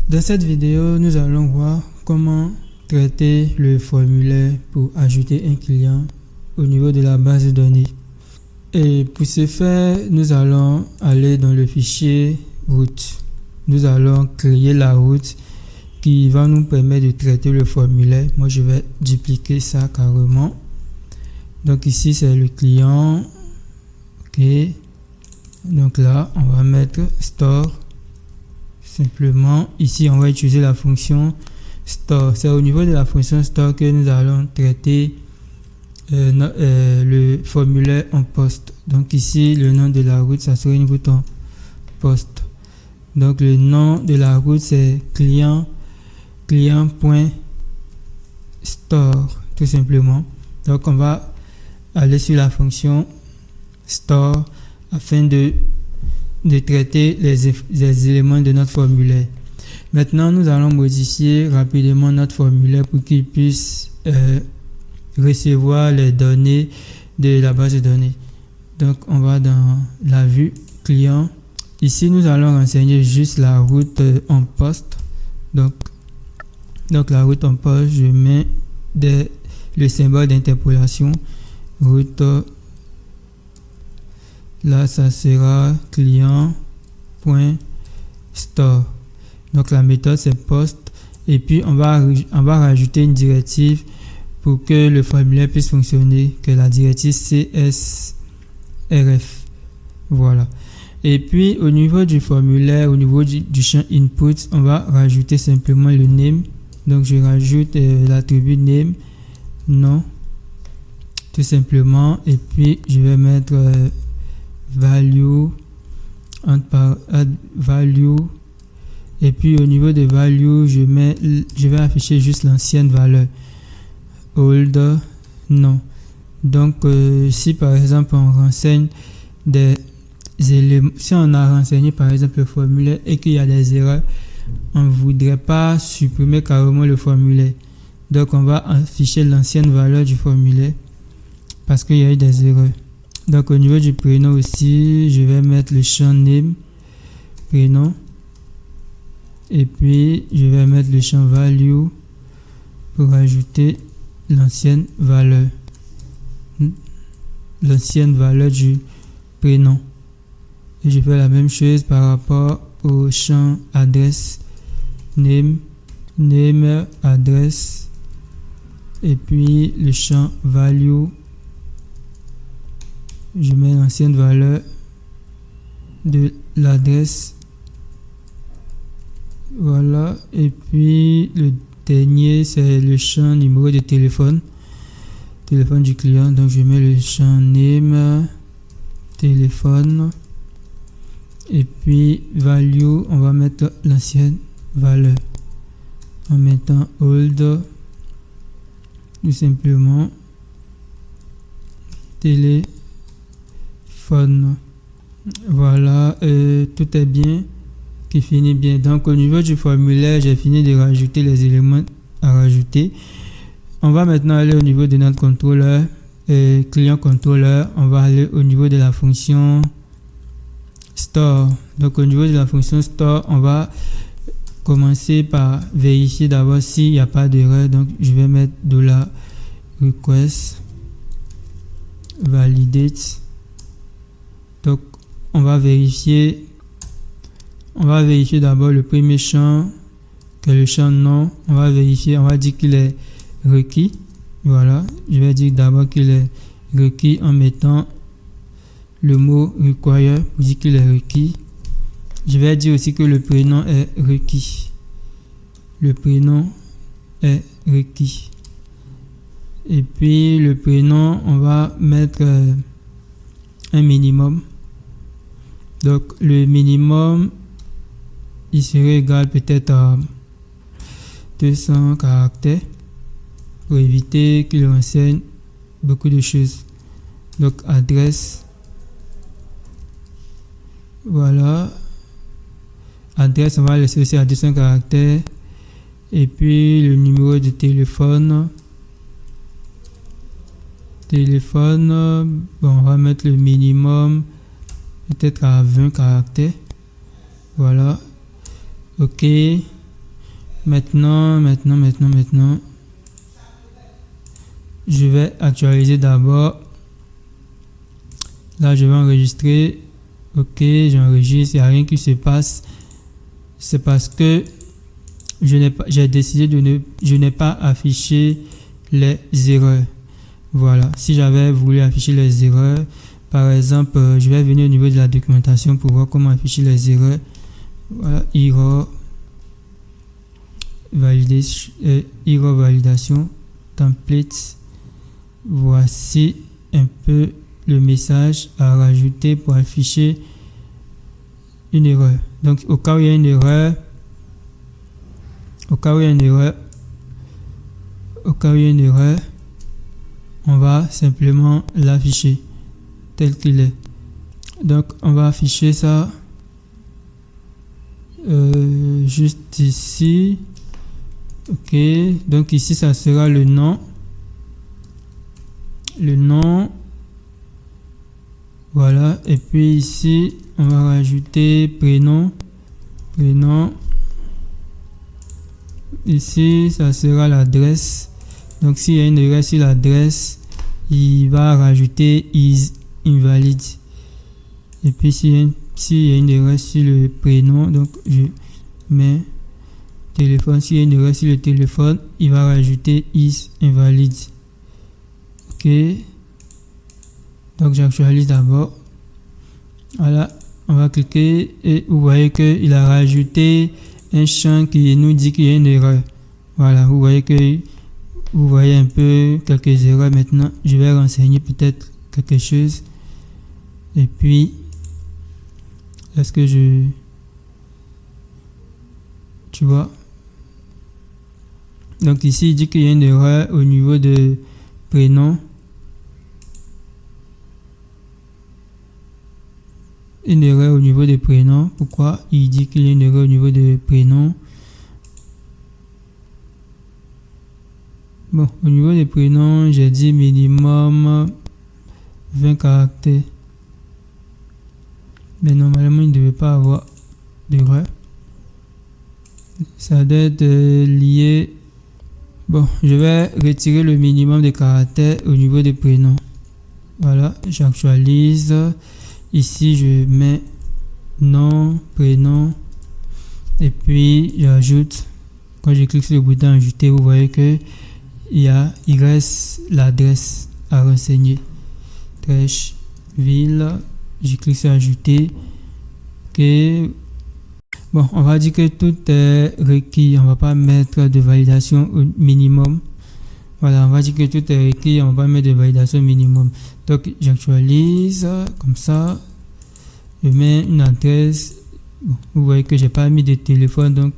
Dans cette vidéo, nous allons voir comment traiter le formulaire pour ajouter un client au niveau de la base de données. Et pour ce faire, nous allons aller dans le fichier route. Nous allons créer la route qui va nous permettre de traiter le formulaire. Moi, je vais dupliquer ça carrément. Donc ici, c'est le client. Ok. Donc là, on va mettre store. Simplement, ici, on va utiliser la fonction store. C'est au niveau de la fonction store que nous allons traiter le formulaire en poste. Donc ici, le nom de la route, ça sera une route en poste. Donc le nom de la route, c'est client.store, tout simplement. Donc on va aller sur la fonction store afin de traiter les éléments de notre formulaire. Maintenant, nous allons modifier rapidement notre formulaire pour qu'il puisse recevoir les données de la base de données. Donc, on va dans la vue client. Ici, nous allons renseigner juste la route en poste. Donc la route en poste, je mets le symbole d'interpolation. Route. Là, ça sera client.store. Donc la méthode c'est post et puis on va rajouter une directive pour que le formulaire puisse fonctionner, que la directive CSRF. Voilà. Et puis au niveau du formulaire, au niveau du champ input, on va rajouter simplement le name. Donc je rajoute l'attribut name, nom, tout simplement, et puis je vais mettre value, value, et puis au niveau de value, je vais afficher juste l'ancienne valeur, old, non. Donc si par exemple on renseigne des éléments, si on a renseigné par exemple le formulaire et qu'il y a des erreurs, on ne voudrait pas supprimer carrément le formulaire. Donc on va afficher l'ancienne valeur du formulaire parce qu'il y a eu des erreurs. Donc au niveau du prénom aussi, je vais mettre le champ name, prénom, et puis je vais mettre le champ value pour ajouter l'ancienne valeur du prénom. Et je fais la même chose par rapport au champ adresse, name, adresse, et puis le champ value, je mets l'ancienne valeur de l'adresse. Voilà. Et puis le dernier, c'est le champ numéro de téléphone du client. Donc je mets le champ name, téléphone, et puis value, on va mettre l'ancienne valeur en mettant old, tout simplement, téléphone. Voilà, tout est bien, qui finit bien. Donc au niveau du formulaire, j'ai fini de rajouter les éléments à rajouter. On va maintenant aller au niveau de notre contrôleur, client contrôleur. On va aller au niveau de la fonction store. Donc au niveau de la fonction store, on va commencer par vérifier d'abord s'il n'y a pas d'erreur. Donc je vais mettre $request validate. Donc on va vérifier d'abord le premier champ, que le champ nom. On va dire qu'il est requis. Voilà, je vais dire d'abord qu'il est requis en mettant le mot require pour dire qu'il est requis. Je vais dire aussi que le prénom est requis. Le prénom est requis. Et puis le prénom, on va mettre un minimum. Donc le minimum, il serait égal peut-être à 200 caractères pour éviter qu'il renseigne beaucoup de choses. Donc adresse, voilà, adresse, on va laisser aussi à 200 caractères. Et puis le numéro de téléphone, bon, on va mettre le minimum peut-être à 20 caractères. Voilà. OK. Maintenant, je vais actualiser d'abord. Là, je vais enregistrer. Ok, j'enregistre, il n'y a rien qui se passe. C'est parce que j'ai décidé je n'ai pas affiché les erreurs. Voilà, si j'avais voulu afficher les erreurs, par exemple, je vais venir au niveau de la documentation pour voir comment afficher les erreurs. Voilà, error validation template. Voici un peu le message à rajouter pour afficher une erreur. Donc, au cas où il y a une erreur, on va simplement l'afficher tel qu'il est. Donc, on va afficher ça juste ici. Ok, donc ici, ça sera le nom. Voilà, et puis ici, on va rajouter prénom. Ici, ça sera l'adresse. Donc, s'il y a une erreur sur l'adresse, il va rajouter is invalid. Et puis, s'il y a une erreur sur le prénom, donc je mets téléphone. S'il y a une erreur sur le téléphone, il va rajouter is invalid. Ok. Donc, j'actualise d'abord. Voilà, on va cliquer et vous voyez qu'il a rajouté un champ qui nous dit qu'il y a une erreur. Voilà, vous voyez un peu quelques erreurs. Maintenant, je vais renseigner peut-être quelque chose. Et puis, tu vois. Donc ici, il dit qu'il y a une erreur au niveau de prénom. Une erreur au niveau des prénoms. Pourquoi il dit qu'il y a une erreur au niveau des prénoms? Bon, au niveau des prénoms, j'ai dit minimum 20 caractères. Mais normalement, il ne devait pas avoir d'erreur. Ça doit être lié. Bon, je vais retirer le minimum de caractères au niveau des prénoms. Voilà, j'actualise. Ici, je mets nom, prénom. Et puis, j'ajoute. Quand je clique sur le bouton ajouter, vous voyez que il reste l'adresse à renseigner. Trèche, ville. Je clique sur ajouter. Ok. Bon, on va dire que tout est requis. On va pas mettre de validation au minimum. Voilà, on va dire que tout est requis. On va mettre de validation minimum. Donc, j'actualise comme ça. Je mets une adresse. Bon, vous voyez que j'ai pas mis de téléphone. Donc,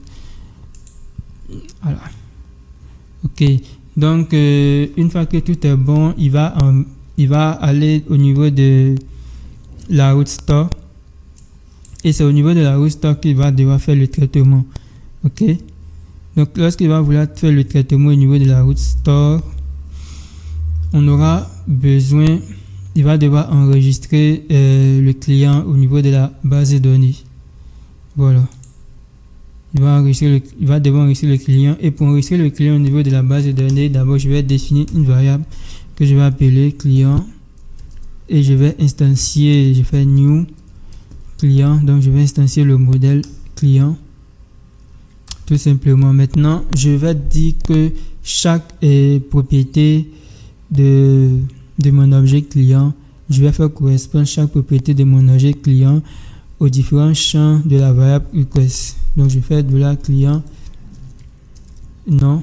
voilà. Ok. Donc, une fois que tout est bon, il va aller au niveau de la route store. Et c'est au niveau de la route store qu'il va devoir faire le traitement. Ok. Donc, lorsqu'il va vouloir faire le traitement au niveau de la route store, on aura besoin, il va devoir enregistrer le client au niveau de la base de données. Voilà. Il va devoir enregistrer le client. Et pour enregistrer le client au niveau de la base de données, d'abord, je vais définir une variable que je vais appeler client. Et je vais instancier, je fais new client. Donc, je vais instancier le modèle client. Tout simplement. Maintenant, je vais dire que chaque propriété de mon objet client, je vais faire correspondre chaque propriété de mon objet client aux différents champs de la variable request. Donc, je fais de la client nom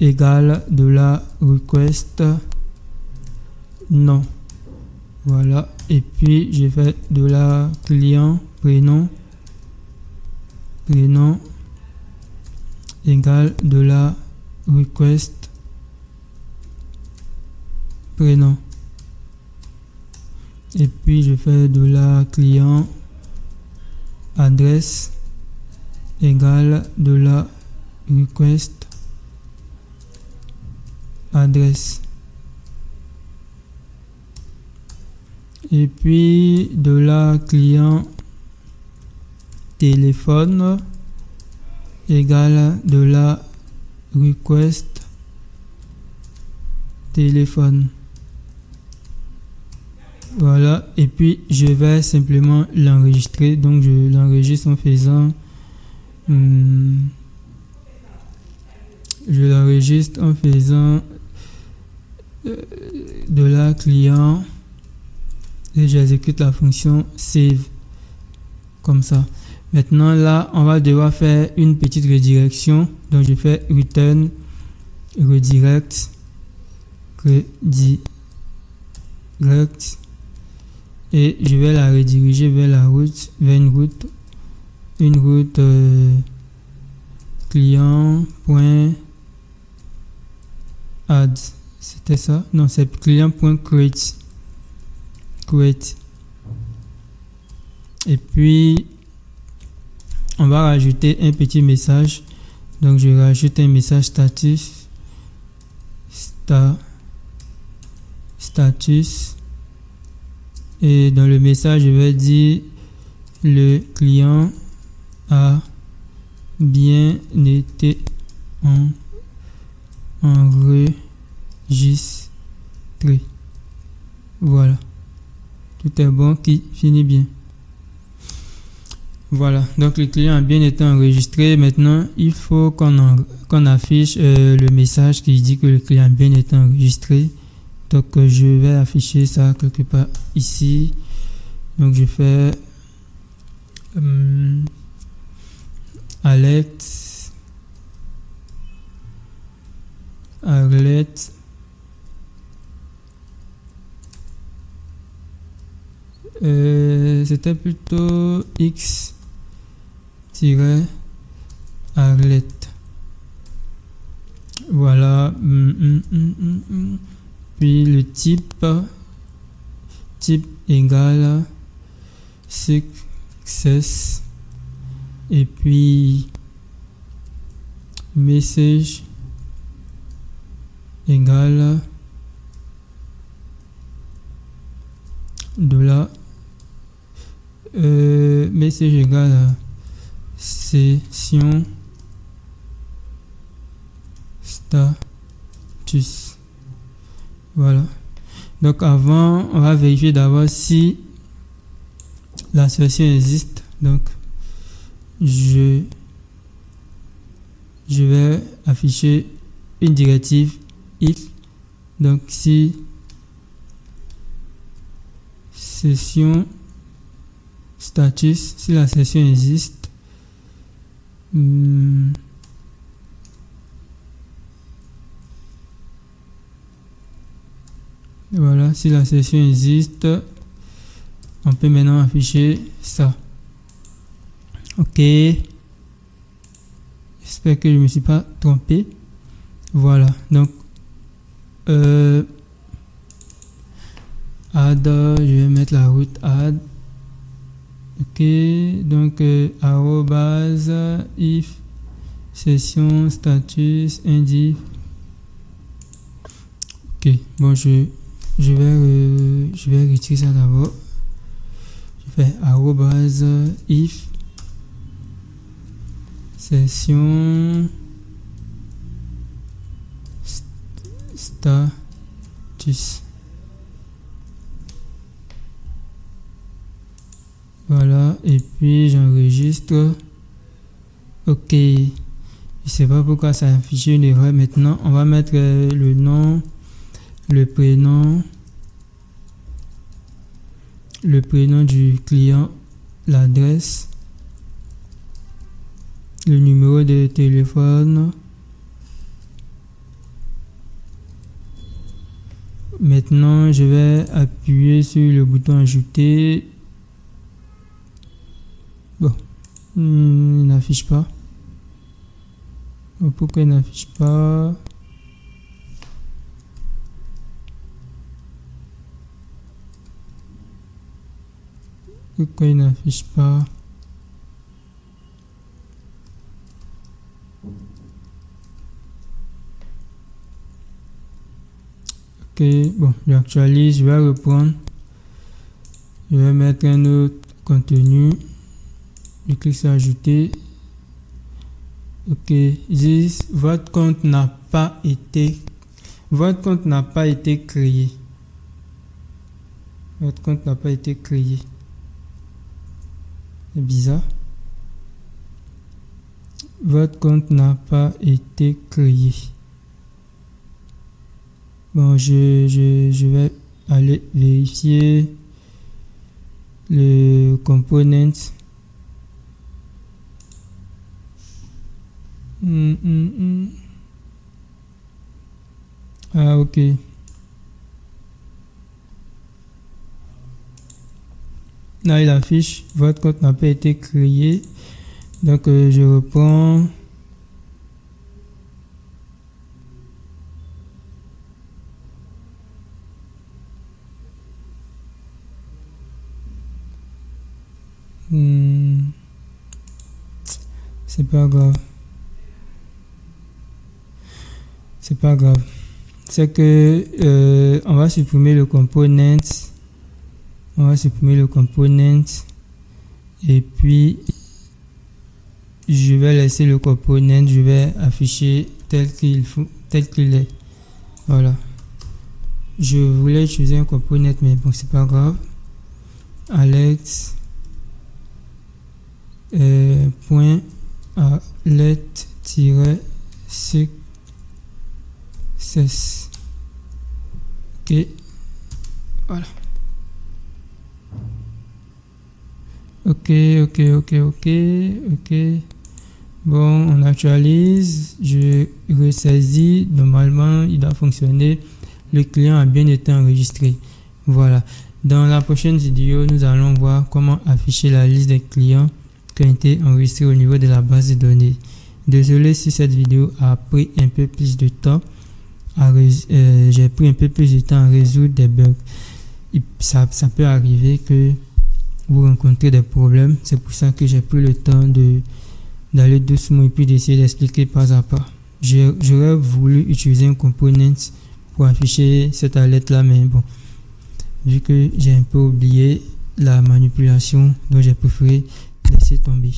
égale de la request nom. Voilà. Et puis, je fais de la client prénom égale de la request prénom. Et puis, je fais de la client adresse égale de la request adresse. Et puis, de la client téléphone égale de la request téléphone. Voilà, et puis je vais simplement l'enregistrer. Donc je l'enregistre en faisant de la client et j'exécute la fonction save comme ça. Maintenant là on va devoir faire une petite redirection, donc je fais return redirect et je vais la rediriger vers une route client.add. C'était ça? Non, c'est client.create. Et puis on va rajouter un petit message. Donc je rajoute un message status et dans le message je vais dire le client a bien été enregistré. Voilà, tout est bon qui finit bien. Voilà, donc le client a bien été enregistré. Maintenant il faut qu'on affiche le message qui dit que le client a bien été enregistré. Donc je vais afficher ça quelque part ici. Donc je fais alerte c'était plutôt x-alerte. Voilà. Puis le type égale success et puis message égale message égale session status. Voilà. Donc avant, on va vérifier d'abord si la session existe. Donc je vais afficher une directive if. Donc si session status, si la session existe, voilà, si la session existe, on peut maintenant afficher ça. Ok, j'espère que je ne me suis pas trompé. Voilà, donc add, je vais mettre la route add. Ok, donc arrobase if session status indice. Ok, bon, je vais retirer ça d'abord. Je fais arrobase if session status. Voilà, et puis j'enregistre. Ok, je sais pas pourquoi ça a affiché une erreur. Maintenant on va mettre le nom, le prénom du client, l'adresse, le numéro de téléphone. Maintenant je vais appuyer sur le bouton ajouter. Bon, il n'affiche pas. Pourquoi il n'affiche pas? Pourquoi il n'affiche pas? Ok, bon, j'actualise, je vais reprendre. Je vais mettre un autre contenu. Je clique sur ajouter. Ok, this, votre compte n'a pas été créé. Votre compte n'a pas été créé. C'est bizarre. Votre compte n'a pas été créé. Bon, je vais aller vérifier le component. Ah, ok. Là, il affiche votre compte n'a pas été créé. Donc, je reprends. C'est pas grave. C'est pas grave. C'est que on va supprimer le component. On va supprimer le component. Et puis, je vais laisser le component. Je vais afficher tel qu'il est. Voilà. Je voulais utiliser un component, mais bon, c'est pas grave. Alex. Point alert-success. Ok, voilà. Ok. Bon, on actualise, je ressaisis. Normalement, il doit fonctionner. Le client a bien été enregistré. Voilà. Dans la prochaine vidéo, nous allons voir comment afficher la liste des clients qui ont été enregistrés au niveau de la base de données. Désolé si cette vidéo a pris un peu plus de temps. J'ai pris un peu plus de temps à résoudre des bugs. Ça peut arriver que vous rencontrez des problèmes. C'est pour ça que j'ai pris le temps d'aller doucement et puis d'essayer d'expliquer pas à pas. J'aurais voulu utiliser un component pour afficher cette alerte là, mais bon, vu que j'ai un peu oublié la manipulation, donc j'ai préféré laisser tomber.